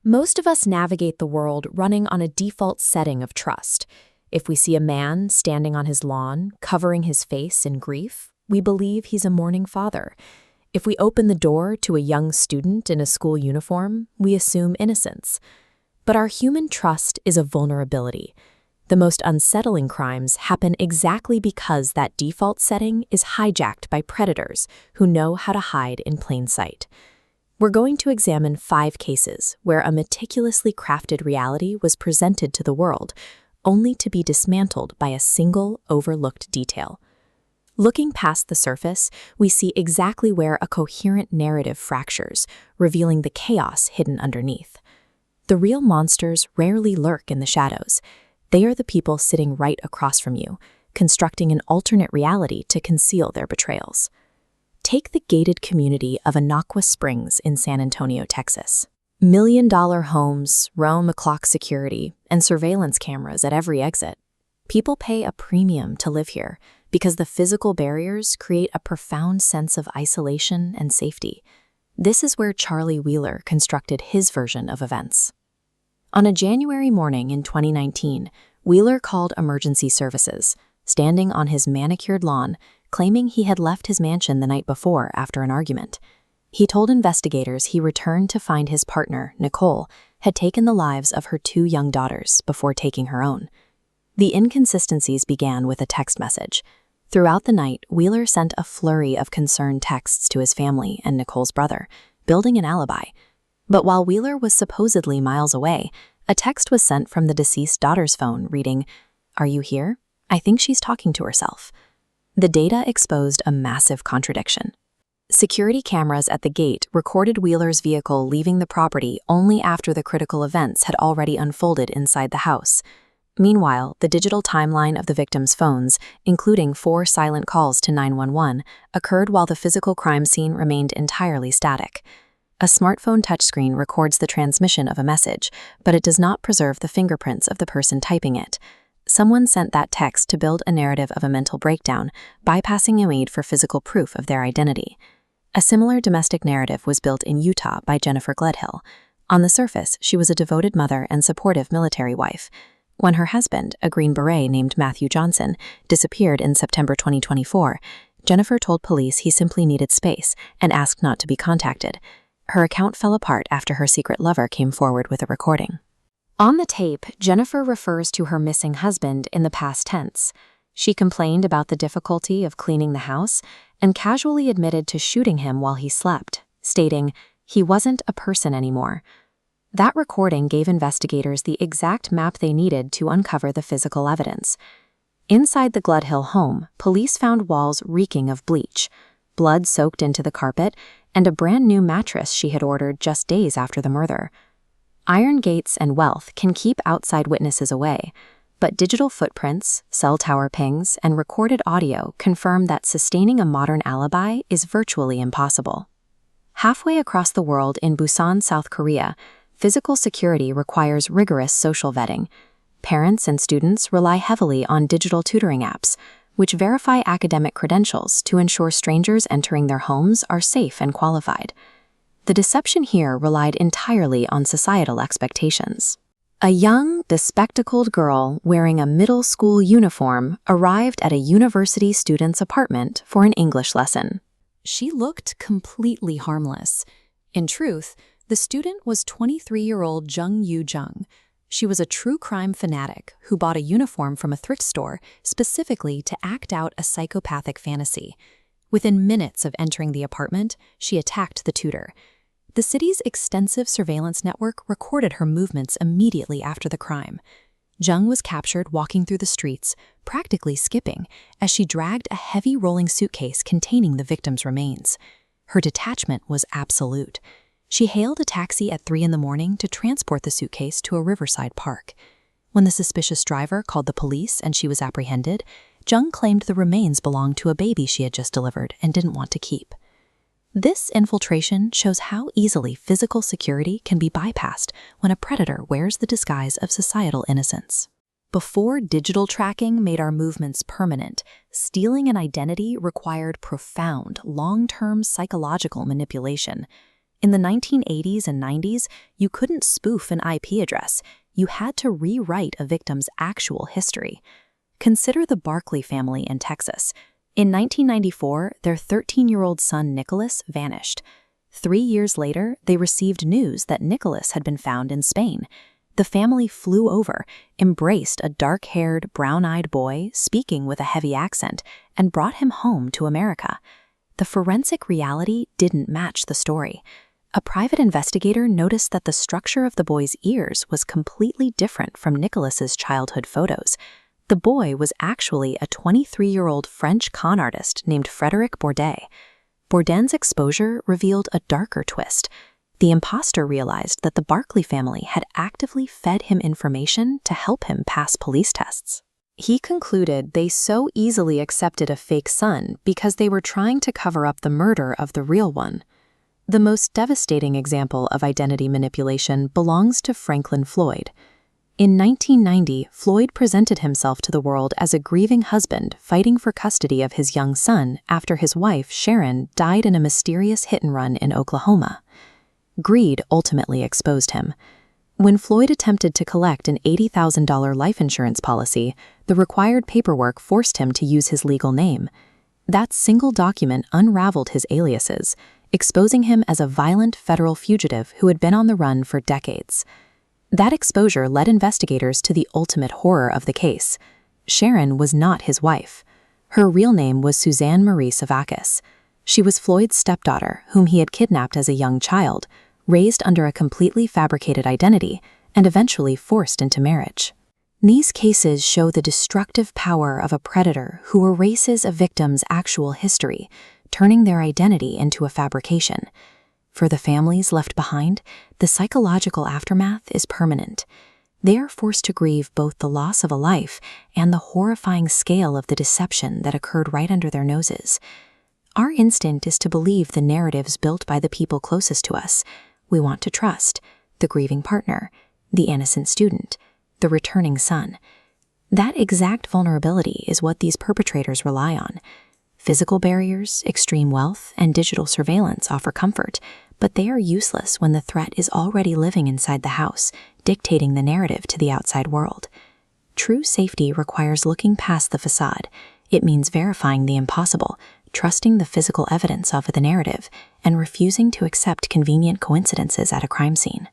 Most of us navigate the world running on a default setting of trust. If we see a man standing on his lawn, covering his face in grief, we believe he's a mourning father. If we open the door to a young student in a school uniform, we assume innocence. But our human trust is a vulnerability. The most unsettling crimes happen exactly because that default setting is hijacked by predators who know how to hide in plain sight. We're going to examine 5 cases where a meticulously crafted reality was presented to the world, only to be dismantled by a single overlooked detail. Looking past the surface, we see exactly where a coherent narrative fractures, revealing the chaos hidden underneath. The real monsters rarely lurk in the shadows. They are the people sitting right across from you, constructing an alternate reality to conceal their betrayals. Take the gated community of Anaqua Springs in San Antonio, Texas. $1 million homes, round-the-clock security, and surveillance cameras at every exit. People pay a premium to live here because the physical barriers create a profound sense of isolation and safety. This is where Charlie Wheeler constructed his version of events. On a January morning in 2019, Wheeler called emergency services, standing on his manicured lawn, claiming he had left his mansion the night before after an argument. He told investigators he returned to find his partner, Nichol, had taken the lives of her 2 young daughters before taking her own. The inconsistencies began with a text message. Throughout the night, Wheeler sent a flurry of concerned texts to his family and Nichol's brother, building an alibi. But while Wheeler was supposedly miles away, a text was sent from the deceased daughter's phone reading, "Are you here? I think she's talking to herself." The data exposed a massive contradiction. Security cameras at the gate recorded Wheeler's vehicle leaving the property only after the critical events had already unfolded inside the house. Meanwhile, the digital timeline of the victims' phones, including 4 silent calls to 911, occurred while the physical crime scene remained entirely static. A smartphone touchscreen records the transmission of a message, but it does not preserve the fingerprints of the person typing it. Someone sent that text to build a narrative of a mental breakdown, bypassing a need for physical proof of their identity. A similar domestic narrative was built in Utah by Jennifer Gledhill. On the surface, she was a devoted mother and supportive military wife. When her husband, a Green Beret named Matthew Johnson, disappeared in September 2024, Jennifer told police he simply needed space and asked not to be contacted. Her account fell apart after her secret lover came forward with a recording. On the tape, Jennifer refers to her missing husband in the past tense. She complained about the difficulty of cleaning the house and casually admitted to shooting him while he slept, stating, "He wasn't a person anymore." That recording gave investigators the exact map they needed to uncover the physical evidence. Inside the Gledhill home, police found walls reeking of bleach, blood soaked into the carpet, and a brand new mattress she had ordered just days after the murder. Iron gates and wealth can keep outside witnesses away, but digital footprints, cell tower pings, and recorded audio confirm that sustaining a modern alibi is virtually impossible. Halfway across the world in Busan, South Korea, physical security requires rigorous social vetting. Parents and students rely heavily on digital tutoring apps, which verify academic credentials to ensure strangers entering their homes are safe and qualified. The deception here relied entirely on societal expectations. A young, bespectacled girl wearing a middle school uniform arrived at a university student's apartment for an English lesson. She looked completely harmless. In truth, the student was 23-year-old Yu-jung. She was a true crime fanatic who bought a uniform from a thrift store specifically to act out a psychopathic fantasy. Within minutes of entering the apartment, she attacked the tutor. The city's extensive surveillance network recorded her movements immediately after the crime. Jung was captured walking through the streets, practically skipping, as she dragged a heavy rolling suitcase containing the victim's remains. Her detachment was absolute. She hailed a taxi at 3 a.m. to transport the suitcase to a riverside park. When the suspicious driver called the police and she was apprehended, Jung claimed the remains belonged to a baby she had just delivered and didn't want to keep. This infiltration shows how easily physical security can be bypassed when a predator wears the disguise of societal innocence. Before digital tracking made our movements permanent, stealing an identity required profound, long-term psychological manipulation. In the 1980s and 90s, you couldn't spoof an IP address. You had to rewrite a victim's actual history. Consider the Barclay family in Texas. In 1994, their 13-year-old son Nicholas vanished. 3 years later, they received news that Nicholas had been found in Spain. The family flew over, embraced a dark-haired, brown-eyed boy speaking with a heavy accent, and brought him home to America. The forensic reality didn't match the story. A private investigator noticed that the structure of the boy's ears was completely different from Nicholas's childhood photos. The boy was actually a 23-year-old French con artist named Frederic Bourdin. Bourdin's exposure revealed a darker twist. The imposter realized that the Barclay family had actively fed him information to help him pass police tests. He concluded they so easily accepted a fake son because they were trying to cover up the murder of the real one. The most devastating example of identity manipulation belongs to Franklin Floyd. In 1990, Floyd presented himself to the world as a grieving husband fighting for custody of his young son after his wife, Sharon, died in a mysterious hit-and-run in Oklahoma. Greed ultimately exposed him. When Floyd attempted to collect an $80,000 life insurance policy, the required paperwork forced him to use his legal name. That single document unraveled his aliases, exposing him as a violent federal fugitive who had been on the run for decades. That exposure led investigators to the ultimate horror of the case. Sharon was not his wife. Her real name was Suzanne Marie Sevarkis. She was Floyd's stepdaughter, whom he had kidnapped as a young child, raised under a completely fabricated identity, and eventually forced into marriage. These cases show the destructive power of a predator who erases a victim's actual history, turning their identity into a fabrication. For the families left behind, the psychological aftermath is permanent. They are forced to grieve both the loss of a life and the horrifying scale of the deception that occurred right under their noses. Our instinct is to believe the narratives built by the people closest to us. We want to trust the grieving partner, the innocent student, the returning son. That exact vulnerability is what these perpetrators rely on. Physical barriers, extreme wealth, and digital surveillance offer comfort, but they are useless when the threat is already living inside the house, dictating the narrative to the outside world. True safety requires looking past the facade. It means verifying the impossible, trusting the physical evidence of the narrative, and refusing to accept convenient coincidences at a crime scene.